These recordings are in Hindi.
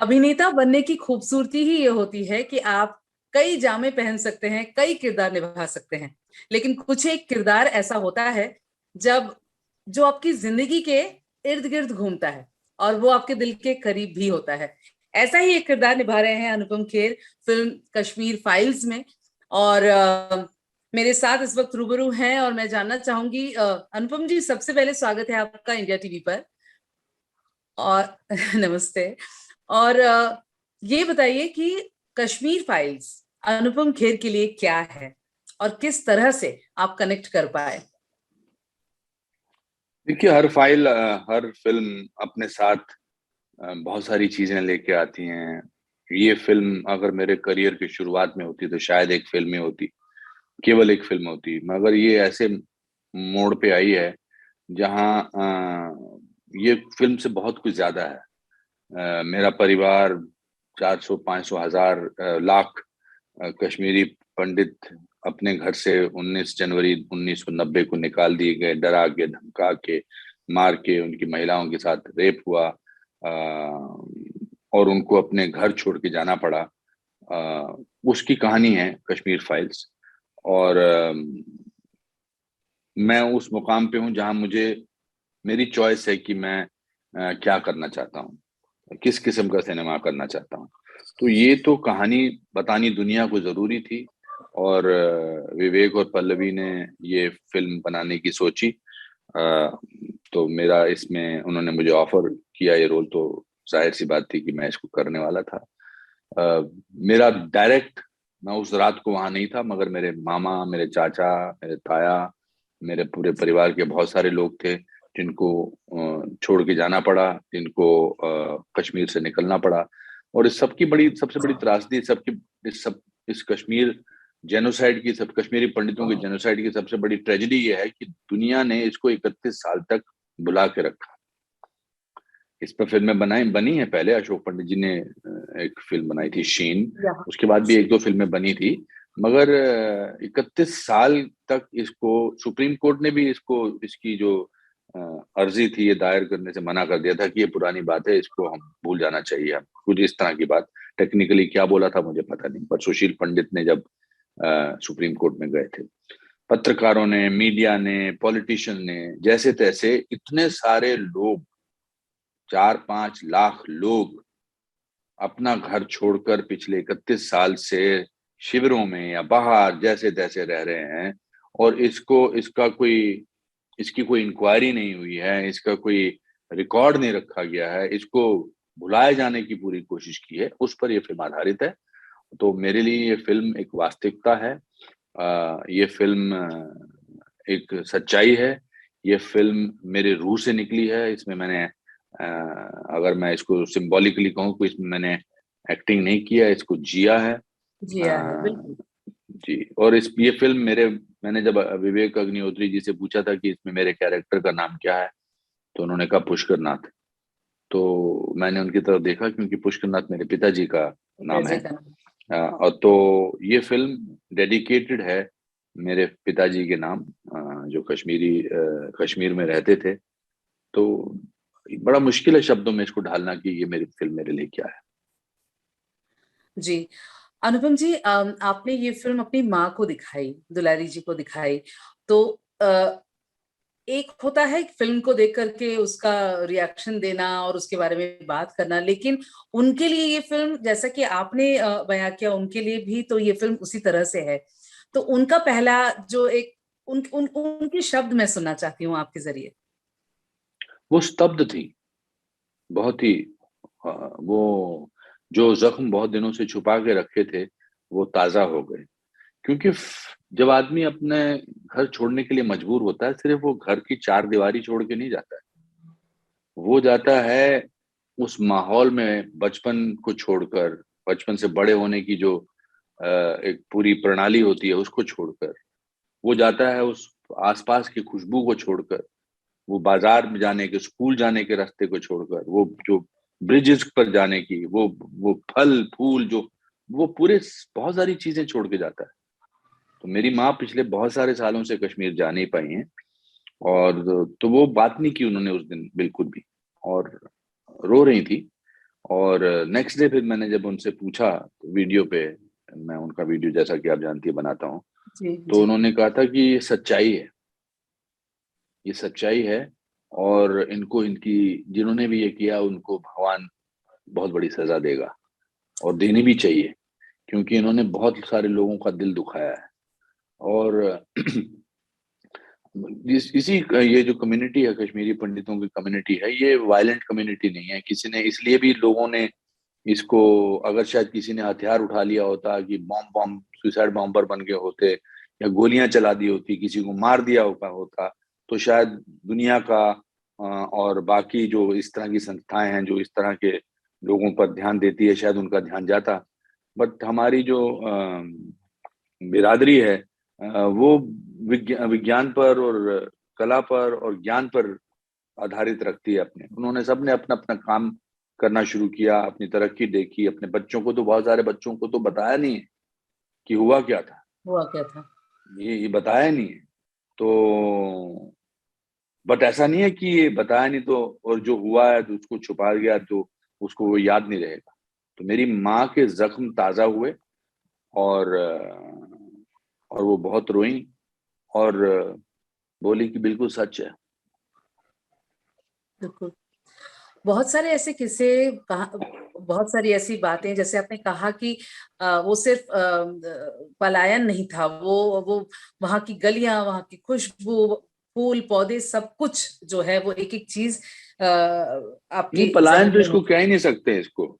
अभिनेता बनने की खूबसूरती ही ये होती है कि आप कई जामे पहन सकते हैं, कई किरदार निभा सकते हैं, लेकिन कुछ एक किरदार ऐसा होता है जब जो आपकी जिंदगी के इर्द गिर्द घूमता है और वो आपके दिल के करीब भी होता है। ऐसा ही एक किरदार निभा रहे हैं अनुपम खेर फिल्म कश्मीर फाइल्स में। और मेरे साथ इस वक्त रूबरू हैं और मैं जानना चाहूंगी, अनुपम जी, सबसे पहले स्वागत है आपका इंडिया टीवी पर। और नमस्ते। और ये बताइए कि कश्मीर फाइल्स अनुपम खेर के लिए क्या है और किस तरह से आप कनेक्ट कर पाए। देखिए, हर फिल्म अपने साथ बहुत सारी चीजें लेके आती हैं। ये फिल्म अगर मेरे करियर की शुरुआत में होती तो शायद एक फिल्म ही होती, केवल एक फिल्म होती, मगर ये ऐसे मोड़ पे आई है जहाँ ये फिल्म से बहुत कुछ ज्यादा है। मेरा परिवार 400 500 हजार लाख कश्मीरी पंडित अपने घर से 19 जनवरी 1990 को निकाल दिए गए, डरा के, धमका के, मार के, उनकी महिलाओं के साथ रेप हुआ, और उनको अपने घर छोड़ के जाना पड़ा। उसकी कहानी है कश्मीर फाइल्स। और मैं उस मुकाम पे हूँ जहां मुझे, मेरी चॉइस है कि मैं क्या करना चाहता हूँ, किस किस्म का सिनेमा करना चाहता हूँ। तो ये तो कहानी बतानी दुनिया को जरूरी थी, और विवेक और पल्लवी ने ये फिल्म बनाने की सोची। तो मेरा इसमें उन्होंने मुझे ऑफर किया ये रोल, तो जाहिर सी बात थी कि मैं इसको करने वाला था। मेरा डायरेक्ट, मैं उस रात को वहां नहीं था, मगर मेरे मामा, मेरे चाचा, मेरे ताया, मेरे पूरे परिवार के बहुत सारे लोग थे जिनको छोड़ के जाना पड़ा, जिनको कश्मीर से निकलना पड़ा। और इस सबकी बड़ी, सबसे बड़ी त्रासदी, सबकी इस कश्मीर जेनोसाइड की, सब कश्मीरी पंडितों के जेनोसाइड की सबसे बड़ी ट्रेजेडी ये है कि दुनिया ने इसको 31 साल तक बुला के रखा। इस पर फिल्में बनी है पहले, अशोक पंडित जी ने एक फिल्म बनाई थी शीन, उसके बाद भी एक दो फिल्में बनी थी, मगर 31 साल तक इसको सुप्रीम कोर्ट ने भी इसको, इसकी जो अर्जी थी ये दायर करने से मना कर दिया था कि ये पुरानी बात है, इसको हम भूल जाना चाहिए। हम कुछ इस तरह की बात, टेक्निकली क्या बोला था मुझे पता नहीं, पर सुशील पंडित ने जब सुप्रीम कोर्ट में गए थे, पत्रकारों ने, मीडिया ने, पॉलिटिशियन ने, जैसे तैसे इतने सारे लोग, 4-5 लाख लोग अपना घर छोड़कर पिछले 31 साल से शिविरों में या बाहर जैसे तैसे रह रहे हैं। और इसकी कोई इंक्वायरी नहीं हुई है, इसका कोई रिकॉर्ड नहीं रखा गया है, इसको भुलाए जाने की पूरी कोशिश की है, उस पर यह फिल्म आधारित है। तो मेरे लिए ये फिल्म एक वास्तविकता है, ये फिल्म एक सच्चाई है, ये फिल्म मेरे रूह से निकली है। इसमें मैंने, अगर मैं इसको सिंबॉलिकली कहूँ, तो इसमें मैंने एक्टिंग नहीं किया, इसको जिया है। जिया है, बिल्कुल। जी। और ये फिल्म मैंने जब विवेक अग्निहोत्री जी से पूछा था कि इसमें मेरे कैरेक्टर का नाम क्या है, तो उन्होंने कहा पुष्कर नाथ। तो मैंने उनकी तरफ देखा, क्योंकि पुष्कर नाथ मेरे पिताजी का नाम है। जय का नाम। और तो ये फिल्म डेडिकेटेड है मेरे पिताजी के नाम, जो कश्मीर में रहते थे। तो बड़ा मुश्किल है शब्दों में इसको ढालना कि ये मेरी फिल्म मेरे लिए क्या है। जी, अनुपम जी, आपने ये फिल्म अपनी माँ को दिखाई, दुलारी जी को दिखाई, तो एक होता है फिल्म को देख करके उसका रिएक्शन देना और उसके बारे में बात करना, लेकिन उनके लिए ये फिल्म, जैसा कि आपने बयां किया, उनके लिए भी तो ये फिल्म उसी तरह से है। तो उनका पहला जो एक उनके शब्द मैं सुनना चाहती हूँ आपके जरिए। वो स्तब्ध थी, बहुत ही। वो जो जख्म बहुत दिनों से छुपा के रखे थे, वो ताजा हो गए। क्योंकि जब आदमी अपने घर छोड़ने के लिए मजबूर होता है, सिर्फ वो घर की चार दीवारी छोड़ के नहीं जाता है, वो जाता है उस माहौल में, बचपन को छोड़कर, बचपन से बड़े होने की जो एक पूरी प्रणाली होती है उसको छोड़कर, वो जाता है उस आसपास की खुशबू को छोड़कर, वो बाजार में जाने के, स्कूल जाने के रास्ते को छोड़कर, वो जो ब्रिजेस पर जाने की, वो फल फूल, जो वो पूरे बहुत सारी चीजें छोड़ के जाता है। तो मेरी माँ पिछले बहुत सारे सालों से कश्मीर जा नहीं पाई हैं, और तो वो बात नहीं की उन्होंने उस दिन बिल्कुल भी, और रो रही थी। और नेक्स्ट डे फिर मैंने जब उनसे पूछा तो वीडियो पे, मैं उनका वीडियो जैसा कि आप जानती है बनाता हूँ, जी तो जी। उन्होंने कहा था कि ये सच्चाई है, ये सच्चाई है, और इनको, इनकी जिन्होंने भी ये किया उनको भगवान बहुत बड़ी सजा देगा, और देनी भी चाहिए, क्योंकि इन्होंने बहुत सारे लोगों का दिल दुखाया है। और इसी ये जो कम्युनिटी है, कश्मीरी पंडितों की कम्युनिटी है, ये वायलेंट कम्युनिटी नहीं है। किसी ने, इसलिए भी लोगों ने इसको, अगर शायद किसी ने हथियार उठा लिया होता, कि बॉम्ब बॉम्ब सुसाइड बॉम्बर बन गए होते, या गोलियां चला दी होती, किसी को मार दिया होता, तो शायद दुनिया का और बाकी जो इस तरह की संस्थाएं हैं जो इस तरह के लोगों पर ध्यान देती है, शायद उनका ध्यान जाता। बट हमारी जो बिरादरी है, वो विज्ञान पर और कला पर और ज्ञान पर आधारित रखती है। अपने, उन्होंने सबने अपना अपना काम करना शुरू किया, अपनी तरक्की देखी। अपने बच्चों को तो, बहुत सारे बच्चों को तो बताया नहीं है कि हुआ क्या था, हुआ क्या था। ये बताया नहीं है। तो बट ऐसा नहीं है कि ये बताया नहीं तो, और जो हुआ है तो उसको छुपा गया तो उसको वो याद नहीं रहेगा। तो मेरी माँ के जख्म ताजा हुए, और और वो बहुत रोई, और बोली कि बिल्कुल सच है। बिल्कुल। बहुत सारे ऐसे किस्से, बहुत सारी ऐसी बातें, जैसे आपने कहा कि वो सिर्फ पलायन नहीं था, वो वहां की गलियां, वहां की खुशबू, फूल पौधे, सब कुछ जो है वो एक एक चीज नहीं, आपके पलायन जहन तो में इसको होती। कह ही नहीं सकते, इसको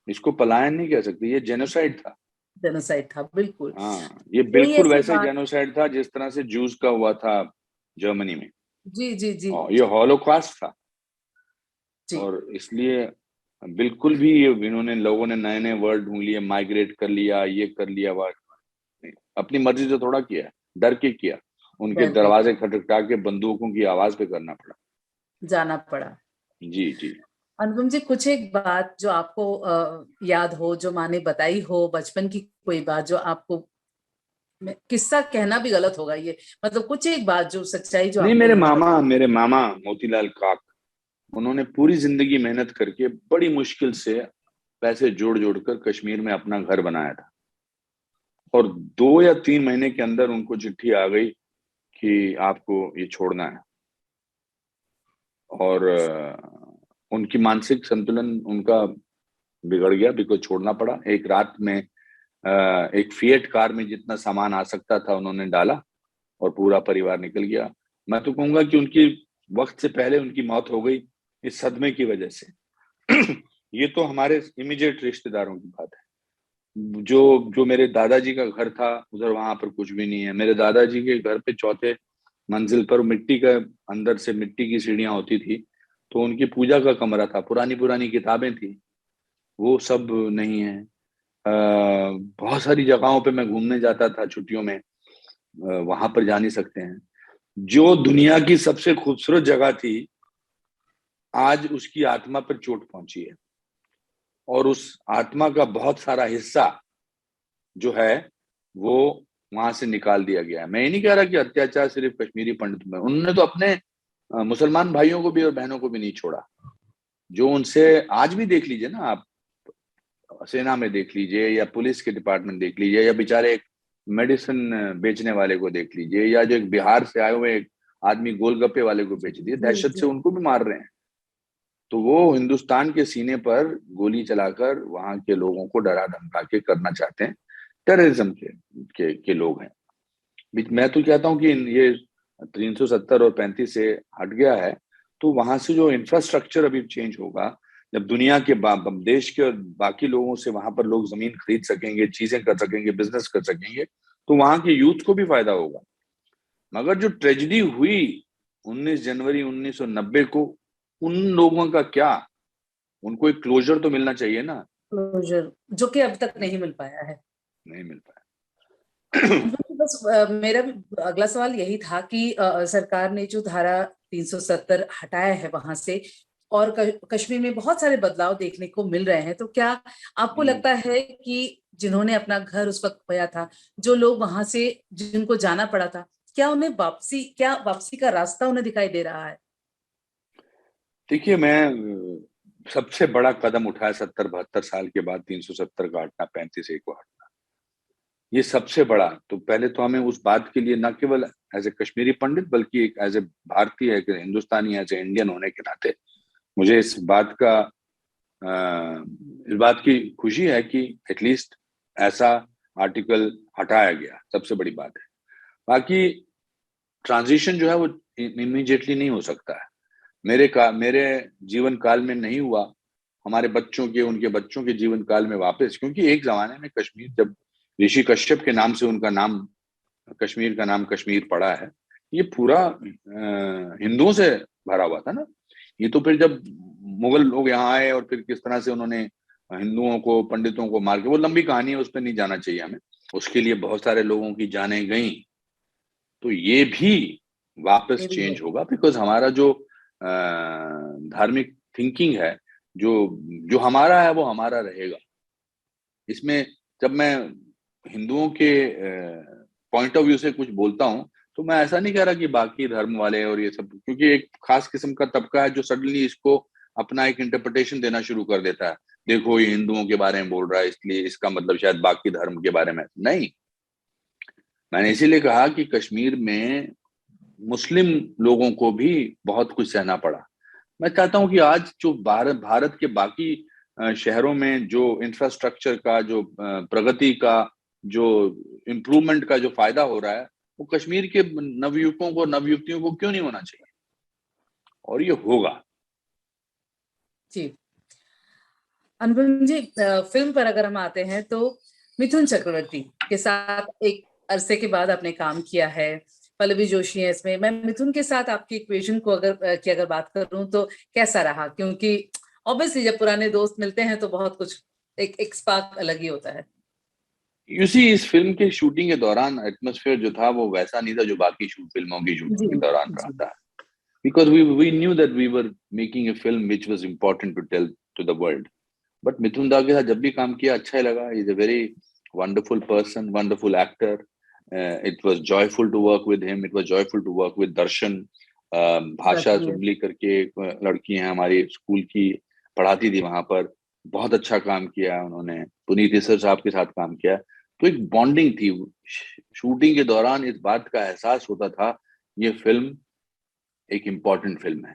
इसको पलायन नहीं कह सकते, ये जेनोसाइड था। जेनोसाइड था, बिल्कुल। हाँ, ये कोई बिल्कुल ऐसी वैसे बात। जेनोसाइड था जिस तरह से जूस का हुआ था जर्मनी में, जी जी जी और ये हॉलोकॉस्ट था। जी। और इसलिए बिल्कुल भी इन्होंने, लोगों ने नए नए वर्ड ढूंढ लिए, माइग्रेट कर लिया, ये कर लिया, वर्ड अपनी मर्जी से थोड़ा किया, डर के किया, उनके डर के दरवाजे खटखटा के बंदूकों की आवाज पे करना पड़ा। जाना पड़ा। जी जी। अनुपम जी, कुछ एक बात जो आपको याद हो, जो माँ ने बताई हो, बचपन की कोई बात जो आपको, किस्सा कहना भी गलत होगा ये, मतलब कुछ एक बात जो सच्चाई जो नहीं, आपको याद हो। मेरे मामा मोतीलाल काक, उन्होंने पूरी जिंदगी मेहनत करके बड़ी मुश्किल से पैसे जोड़ जोड़ कर कश्मीर में अपना घर बनाया था, और 2 या 3 महीने के अंदर उनको चिट्ठी आ गई कि आपको ये छोड़ना है। और उनकी मानसिक संतुलन उनका बिगड़ गया, बिल्कुल छोड़ना पड़ा। एक रात में एक फिएट कार में जितना सामान आ सकता था उन्होंने डाला, और पूरा परिवार निकल गया। मैं तो कहूंगा कि उनकी वक्त से पहले उनकी मौत हो गई इस सदमे की वजह से। ये तो हमारे इमीडिएट रिश्तेदारों की बात है। जो जो मेरे दादाजी का घर था उधर, वहां पर कुछ भी नहीं है। मेरे दादाजी के घर पे चौथे मंजिल पर मिट्टी का, अंदर से मिट्टी की सीढ़ियां होती थी, तो उनकी पूजा का कमरा था, पुरानी पुरानी किताबें थी, वो सब नहीं है। बहुत सारी जगहों पे मैं घूमने जाता था छुट्टियों में, वहां पर जा नहीं सकते हैं। जो दुनिया की सबसे खूबसूरत जगह थी, आज उसकी आत्मा पर चोट पहुंची है, और उस आत्मा का बहुत सारा हिस्सा जो है वो वहां से निकाल दिया गया है। मैं ये नहीं कह रहा कि अत्याचार सिर्फ कश्मीरी पंडित में, उन्होंने तो अपने मुसलमान भाइयों को भी और बहनों को भी नहीं छोड़ा। जो उनसे, आज भी देख लीजिए ना आप, सेना में देख लीजिए, या पुलिस के डिपार्टमेंट देख लीजिए, या बेचारे एक मेडिसिन बेचने वाले को देख लीजिए, या जो एक बिहार से आए हुए एक आदमी गोलगप्पे वाले को बेच दिए, जी दहशत जी। से उनको भी मार रहे हैं। तो वो हिंदुस्तान के सीने पर गोली चलाकर वहां के लोगों को डरा धमका के करना चाहते हैं। टेररिज्म के लोग हैं। मैं तो कहता हूँ कि ये 370 और 35 से हट गया है, तो वहां से जो इंफ्रास्ट्रक्चर अभी चेंज होगा, जब दुनिया के देश के और बाकी लोगों से वहां पर लोग जमीन खरीद सकेंगे, चीजें कर सकेंगे, बिजनेस कर सकेंगे, तो वहां के यूथ को भी फायदा होगा। मगर जो ट्रेजेडी हुई 19 जनवरी 1990 को, उन लोगों का क्या, उनको एक क्लोजर तो मिलना चाहिए ना। क्लोजर जो कि अब तक नहीं मिल पाया है। नहीं मिल पाया। बस मेरा भी अगला सवाल यही था कि सरकार ने जो धारा 370 हटाया है वहां से, और कश्मीर में बहुत सारे बदलाव देखने को मिल रहे हैं, तो क्या आपको लगता है कि जिन्होंने अपना घर उस वक्त खोया था, जो लोग वहां से, जिनको जाना पड़ा था, क्या उन्हें वापसी का रास्ता उन्हें दिखाई दे रहा है। देखिए, मैं सबसे बड़ा कदम उठाया 70-72 साल के बाद 370 का हटना, 35A को हटना, ये सबसे बड़ा। तो पहले तो हमें उस बात के लिए न केवल एज ए कश्मीरी पंडित बल्कि एक एज ए भारतीय, एक हिंदुस्तानी, एज ए इंडियन होने के नाते मुझे इस बात की खुशी है कि एटलीस्ट ऐसा आर्टिकल हटाया गया, सबसे बड़ी बात है। बाकी ट्रांजिशन जो है वो इमीडिएटली नहीं हो सकता है। मेरे जीवन काल में नहीं हुआ, हमारे बच्चों के, उनके बच्चों के जीवन काल में वापस, क्योंकि एक जमाने में कश्मीर, जब ऋषि कश्यप के नाम से उनका नाम, कश्मीर का नाम कश्मीर पड़ा है, ये पूरा हिंदुओं से भरा हुआ था ना। ये तो फिर जब मुगल लोग यहाँ आए और फिर किस तरह से उन्होंने हिंदुओं को, पंडितों को मार के, वो लंबी कहानी है, उस पर नहीं जाना चाहिए हमें। उसके लिए बहुत सारे लोगों की जानें गई। तो ये भी वापस ये भी है। चेंज होगा, बिकॉज हमारा जो धार्मिक थिंकिंग है, जो जो हमारा है वो हमारा रहेगा। इसमें जब मैं हिंदुओं के पॉइंट ऑफ व्यू से कुछ बोलता हूँ, तो मैं ऐसा नहीं कह रहा कि बाकी धर्म वाले और ये सब, क्योंकि एक खास किस्म का तबका है जो सडनली इसको अपना एक इंटरप्रिटेशन देना शुरू कर देता है। देखो ये हिंदुओं के बारे में बोल रहा है, इसलिए इसका मतलब शायद बाकी धर्म के बारे में नहीं। मैंने इसीलिए कहा कि कश्मीर में मुस्लिम लोगों को भी बहुत कुछ सहना पड़ा। मैं चाहता हूं कि आज जो भारत के बाकी शहरों में जो इंफ्रास्ट्रक्चर का, जो प्रगति का, जो इम्प्रूवमेंट का जो फायदा हो रहा है, वो कश्मीर के नवयुवकों को, नवयुवतियों को क्यों नहीं होना चाहिए? और ये होगा। जी अनुपम जी, फिल्म पर अगर हम आते हैं तो मिथुन चक्रवर्ती के साथ एक अरसे के बाद आपने काम किया है। पल्लवी जोशी है इसमें। मैं मिथुन के साथ आपकी इक्वेशन को अगर बात करूं तो कैसा रहा? क्योंकि ऑब्वियसली जब पुराने दोस्त मिलते हैं तो बहुत कुछ, एक स्पार्क अलग ही होता है। इस फिल्म के शूटिंग के दौरान एटमॉस्फेयर जो था वो वैसा नहीं था जो बाकी फिल्मों की शूटिंग जी के दौरान रहा जी। था। Because we knew that we were making a film which was important to tell to the world. But Mithun da के साथ जब भी काम किया अच्छा ही लगा। Is a very wonderful person, wonderful actor. It was joyful to work with him, it was joyful to work with Darshan. भाषा बताइए। सुनली करके एक लड़की है हमारी स्कूल की, पढ़ाती थी वहां पर, बहुत अच्छा काम किया उन्होंने। पुनीत इसर साहब के साथ काम किया, तो एक बॉन्डिंग थी। शूटिंग के दौरान इस बात का एहसास होता था ये फिल्म एक इम्पॉर्टेंट फिल्म है।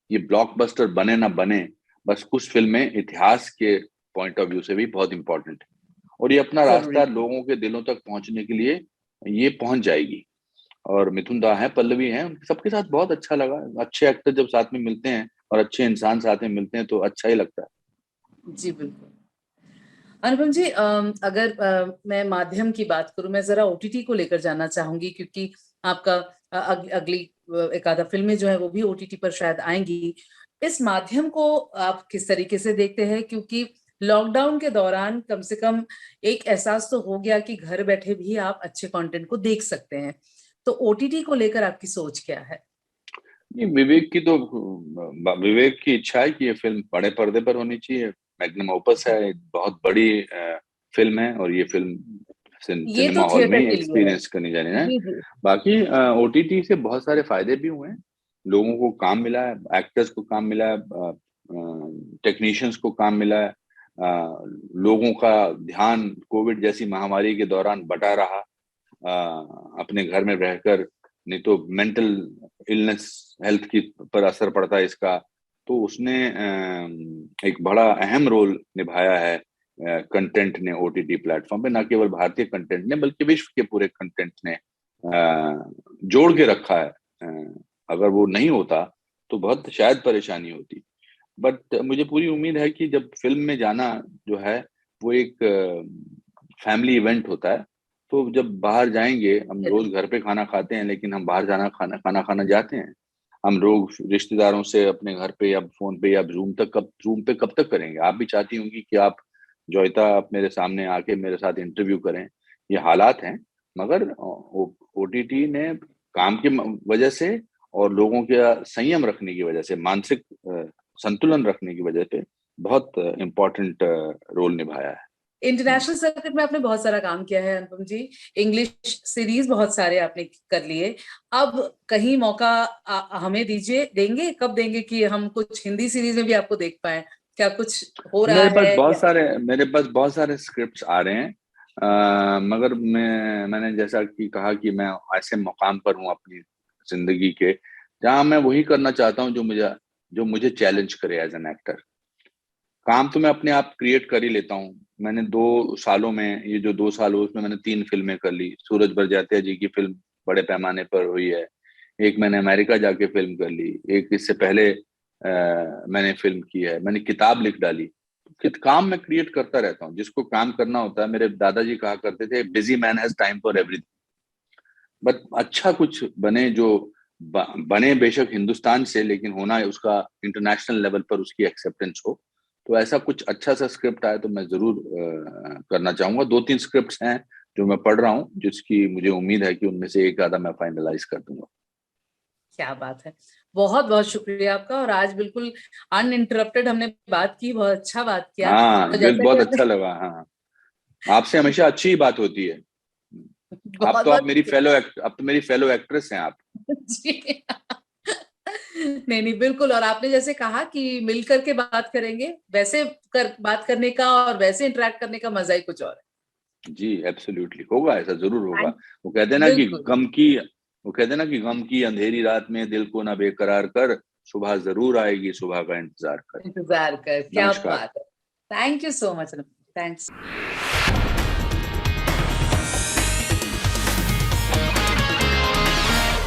ये ब्लॉकबस्टर बने ना बने, बस कुछ फिल्में इतिहास के पॉइंट ऑफ व्यू से भी बहुत इंपॉर्टेंट है, और ये अपना जरूरी। रास्ता लोगों के दिलों तक पहुंचने के लिए ये पहुंच जाएगी। और मिथुन दा है, पल्लवी है, उनके सबके साथ बहुत अच्छा लगा। अच्छे एक्टर जब साथ में मिलते हैं और अच्छे इंसान साथ में मिलते हैं तो अच्छा ही लगता है। जी बिल्कुल। अनुपम जी, अगर मैं माध्यम की बात करूं, मैं जरा ओटीटी को लेकर जानना चाहूंगी, क्योंकि आपका अगली एक आधा फिल्में जो है वो भी ओटीटी पर शायद आएंगी। इस माध्यम को आप किस तरीके से देखते हैं? क्योंकि लॉकडाउन के दौरान कम से कम एक एहसास तो हो गया कि घर बैठे भी आप अच्छे कंटेंट को देख सकते हैं। तो ओटीटी को लेकर आपकी सोच क्या है? नहीं, विवेक की इच्छा है कि ये फिल्म बड़े पर्दे पर होनी चाहिए। मैग्नम ओपस है, बहुत बड़ी फिल्म है, और ये फिल्म ये तो सिनेमा हॉल में थिएटर ही के लिए है। एक्सपीरियंस करनी जानी है। जी जी। बाकी ओटीटी से बहुत सारे फायदे भी हुए हैं। लोगों को काम मिला है, एक्टर्स को काम मिला है, टेक्नीशियंस को काम मिला है। लोगों का ध्यान कोविड जैसी महामारी के दौरान बटा रहा, अपने घर में रहकर। नहीं तो मेंटल इलनेस, हेल्थ की पर असर पड़ता है इसका। तो उसने एक बड़ा अहम रोल निभाया है कंटेंट ने ओटीटी प्लेटफॉर्म पे। ना केवल भारतीय कंटेंट ने बल्कि विश्व के पूरे कंटेंट ने जोड़ के रखा है। अगर वो नहीं होता तो बहुत शायद परेशानी होती। बट मुझे पूरी उम्मीद है कि जब फिल्म में जाना जो है वो एक फैमिली इवेंट होता है। तो जब बाहर जाएंगे, हम रोज घर पे खाना खाते हैं लेकिन हम बाहर खाना खाना जाते हैं। हम लोग रिश्तेदारों से अपने घर पे या फोन पे या जूम पे कब तक करेंगे? आप भी चाहती होंगी कि आप, जोयता, आप मेरे सामने आके मेरे साथ इंटरव्यू करें। ये हालात हैं। मगर ओटीटी ने काम की वजह से और लोगों के संयम रखने की वजह से, मानसिक संतुलन रखने की वजह से बहुत इम्पोर्टेंट रोल निभाया है। इंटरनेशनल सर्किट में आपने बहुत सारा काम किया है अनुपम जी, इंग्लिश सीरीज बहुत सारे आपने कर लिए, अब कहीं मौका हमें देंगे, कब देंगे कि हम कुछ हिंदी सीरीज में भी आपको देख पाए? क्या कुछ हो रहा है या? मेरे पास बहुत सारे स्क्रिप्ट्स आ रहे हैं, मगर मैंने जैसा कि कहा कि मैं ऐसे मुकाम पर हूँ अपनी जिंदगी के, जहाँ मैं वही करना चाहता हूँ जो मुझे चैलेंज करे एज एन एक्टर। काम तो मैं अपने आप क्रिएट कर ही लेता हूँ। मैंने 2 सालों में, ये जो 2 साल हुए उसमें मैंने 3 फिल्में कर ली। सूरज बड़जात्या जी की फिल्म बड़े पैमाने पर हुई है, एक मैंने अमेरिका जाके फिल्म कर ली, एक इससे पहले मैंने फिल्म की है, मैंने किताब लिख डाली। काम मैं क्रिएट करता रहता हूँ, जिसको काम करना होता है। मेरे दादाजी कहा करते थे, busy man has time for everything. But अच्छा कुछ बने, जो बने बेशक हिंदुस्तान से, लेकिन होना है उसका इंटरनेशनल लेवल पर उसकी एक्सेप्टेंस हो। तो ऐसा कुछ अच्छा सा स्क्रिप्ट आए तो मैं जरूर करना चाहूंगा। 2-3 स्क्रिप्ट्स हैं जो मैं पढ़ रहा हूँ, जिसकी मुझे उम्मीद है कि उनमें से एक आधा मैं फाइनलाइज कर दूंगा। क्या बात है, बहुत बहुत शुक्रिया आपका। और आज बिल्कुल अनइंटरप्टेड हमने बात की, बहुत अच्छा बात किया। हाँ, और जैसा कि बहुत आपने अच्छा लगा। हाँ, आपसे हमेशा अच्छी ही बात होती है। बहुत बहुत आप तो मेरी फेलो एक्ट्रेस हैं आप। जी नहीं नहीं बिल्कुल। और आपने जैसे कहा कि मिलकर के बात करेंगे, वैसे बात करने का और वैसे इंटरेक्ट करने का मजा ही कुछ और जी एब्सोल्युटली होगा, ऐसा जरूर है। होगा। वो कहते हैं ना कि बिल्कुल, गम की अंधेरी रात में दिल को ना बेकरार कर, सुबह जरूर आएगी, सुबह का इंतजार कर। इंतजार कर, क्या नमस्कार। बात है। Thank you so much, thanks.